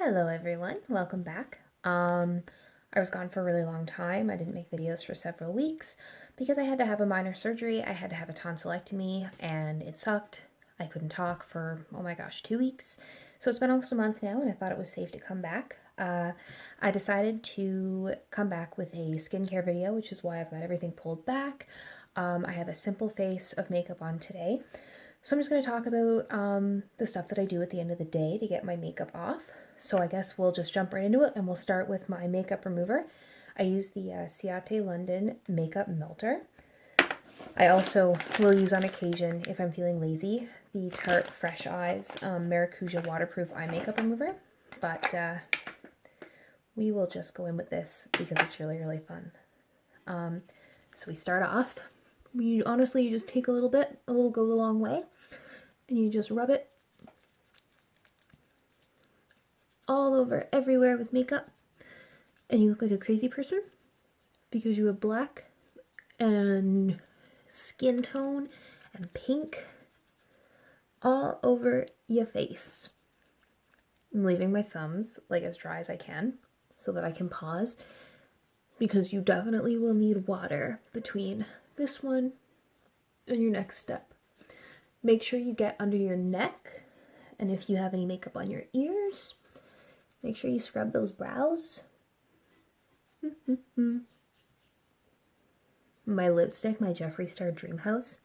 Hello everyone, welcome back. I was gone for a really long time. I didn't make videos for several weeks because I had to have a minor surgery. I had to have a tonsillectomy and it sucked. I couldn't talk for, oh my gosh, 2 weeks. So it's been almost a month now and I thought it was safe to come back. I decided to come back with a skincare video, which is why I've got everything pulled back. I have a simple face of makeup on today. So I'm just going to talk about the stuff that I do at the end of the day to get my makeup off. So I guess we'll just jump right into it and we'll start with my makeup remover. I use the Ciate London Makeup Melter. I also will use on occasion, if I'm feeling lazy, the Tarte Fresh Eyes Maracuja Waterproof Eye Makeup Remover. But we will just go in with this because it's really, really fun. So we start off. Honestly, you just take a little bit, a little goes a long way, and you just rub it all over everywhere with makeup, and you look like a crazy person because you have black and skin tone and pink all over your face. I'm leaving my thumbs like as dry as I can so that I can pause because you definitely will need water between this one and your next step. Make sure you get under your neck, and if you have any makeup on your ears, make sure you scrub those brows. My lipstick, my Jeffree Star Dream House,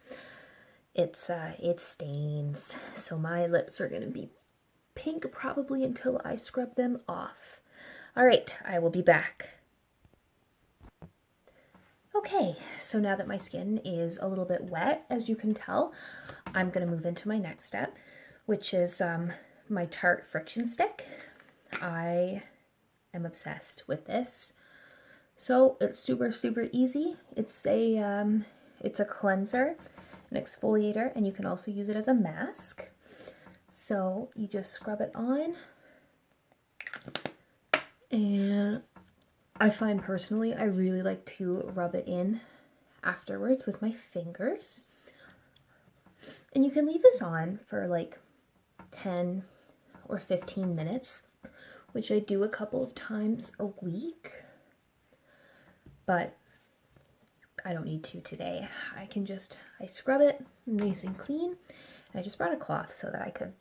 it stains, so my lips are gonna be pink probably until I scrub them off. All right, I will be back. Okay, so now that my skin is a little bit wet, as you can tell, I'm going to move into my next step, which is my Tarte Friction Stick. I am obsessed with this. So it's super, super easy. It's a cleanser, an exfoliator, and you can also use it as a mask. So you just scrub it on, and I find personally I really like to rub it in afterwards with my fingers. And you can leave this on for like 10 or 15 minutes, which I do a couple of times a week. But I don't need to today. I scrub it nice and clean. And I just brought a cloth so that I could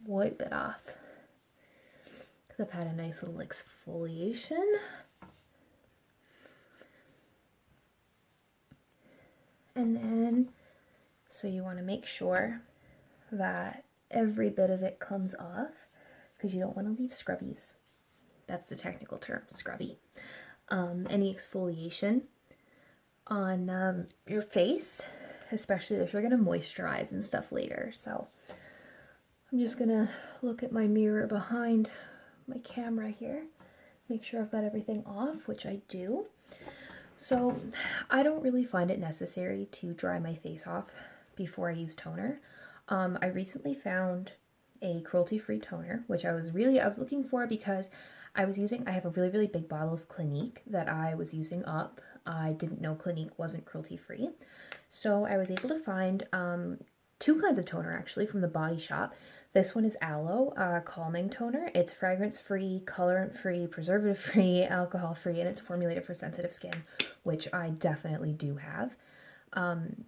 wipe it off. I've had a nice little exfoliation. And then, so you want to make sure that every bit of it comes off because you don't want to leave scrubbies. That's the technical term, scrubby. Any exfoliation on your face, especially if you're going to moisturize and stuff later. So I'm just going to look at my mirror behind my camera here, make sure I've got everything off, which I do. So I don't really find it necessary to dry my face off before I use toner. I recently found a cruelty-free toner, which I was looking for because I have a really, really big bottle of Clinique that I was using up. I didn't know Clinique wasn't cruelty-free. So I was able to find 2 kinds of toner actually from the Body Shop. This one is aloe calming toner. It's fragrance-free, colorant-free, preservative-free, alcohol-free, and it's formulated for sensitive skin, which I definitely do have. And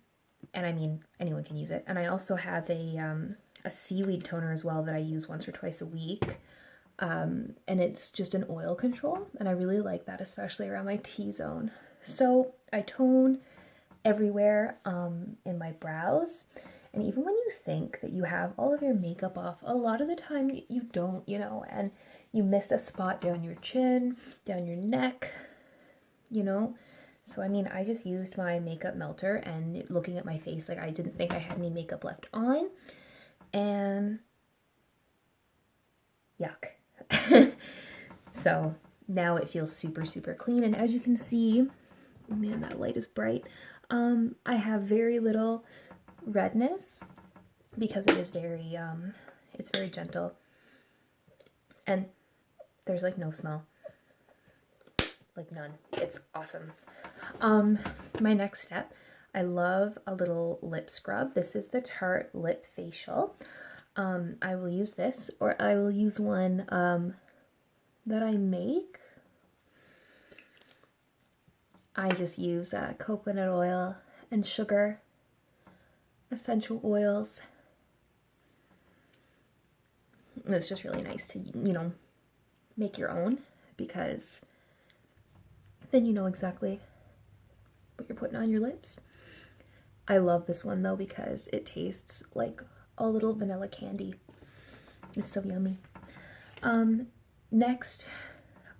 I mean, anyone can use it. And I also have a seaweed toner as well that I use once or twice a week. And it's just an oil control, and I really like that, especially around my T-zone. So I tone everywhere in my brows. And even when you think that you have all of your makeup off, a lot of the time you don't, and you miss a spot down your chin, down your neck, So, I mean, I just used my makeup melter and looking at my face, like I didn't think I had any makeup left on. And yuck. So now it feels super, super clean. And as you can see, man, that light is bright. I have very little redness because it is very it's very gentle, and there's like no smell, like none. It's awesome. My next step, I love a little lip scrub. This is the Tarte Lip Facial. I will use this, or I will use one that I make. I just use coconut oil and sugar, essential oils. It's just really nice to, you know, make your own, because then you know exactly what you're putting on your lips. I love this one though because it tastes like a little vanilla candy. It's so yummy. Next,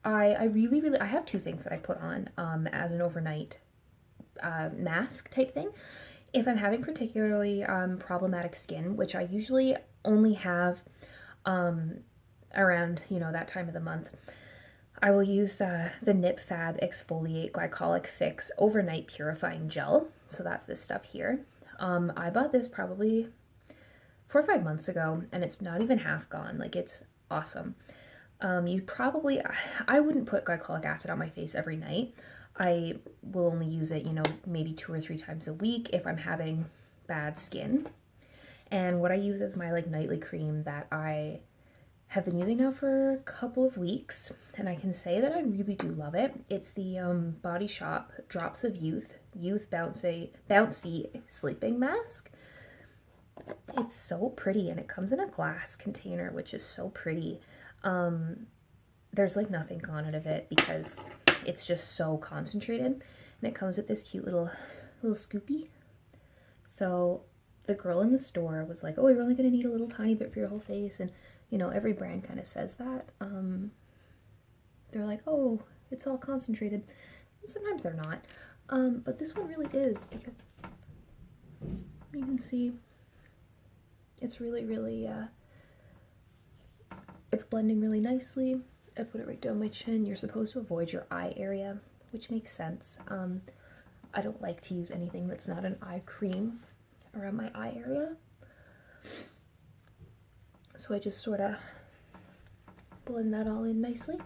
I have two things that I put on as an overnight mask type thing. If I'm having particularly problematic skin, which I usually only have around, you know, that time of the month, I will use the Nip Fab Exfoliate Glycolic Fix Overnight Purifying Gel. So that's this stuff here. I bought this probably 4 or 5 months ago, and it's not even half gone. Like, it's awesome. I wouldn't put glycolic acid on my face every night. I will only use it, you know, maybe 2 or 3 times a week if I'm having bad skin. And what I use is my like nightly cream that I have been using now for a couple of weeks, and I can say that I really do love it. It's the Body Shop Drops of Youth Bouncy Sleeping Mask. It's so pretty, and it comes in a glass container, which is so pretty. There's like nothing gone out of it because it's just so concentrated, and it comes with this cute little scoopy. So the girl in the store was like, oh, you're only gonna need a little tiny bit for your whole face, and you know, every brand kind of says that. They're like, oh, it's all concentrated. Sometimes they're not. But this one really is, because you can see it's really, really, it's blending really nicely. I put it right down my chin. You're supposed to avoid your eye area, which makes sense. I don't like to use anything that's not an eye cream around my eye area. So I just sort of blend that all in nicely.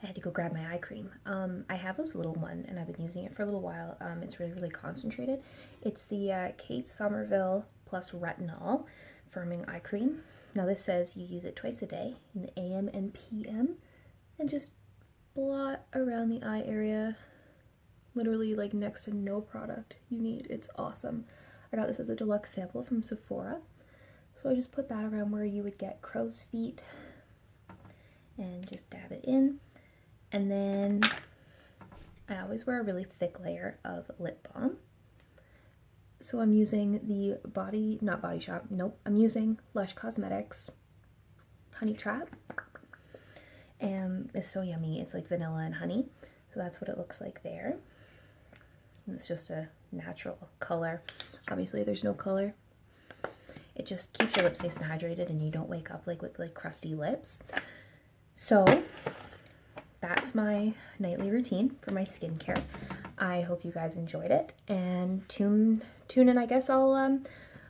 I had to go grab my eye cream. I have this little one, and I've been using it for a little while. It's really, really concentrated. It's the Kate Somerville Plus Retinol Firming Eye Cream. Now this says you use it twice a day, in the AM and PM, and just blot around the eye area. Literally like next to no product you need. It's awesome. I got this as a deluxe sample from Sephora. So I just put that around where you would get crow's feet and just dab it in. And then I always wear a really thick layer of lip balm. So I'm using the I'm using Lush Cosmetics Honey Trap. And it's so yummy. It's like vanilla and honey. So that's what it looks like there. And it's just a natural color. Obviously there's no color. It just keeps your lips nice and hydrated, and you don't wake up like with like crusty lips. So that's my nightly routine for my skincare. I hope you guys enjoyed it, and tune in. I guess I'll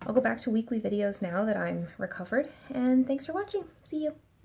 go back to weekly videos now that I'm recovered, and thanks for watching. See you.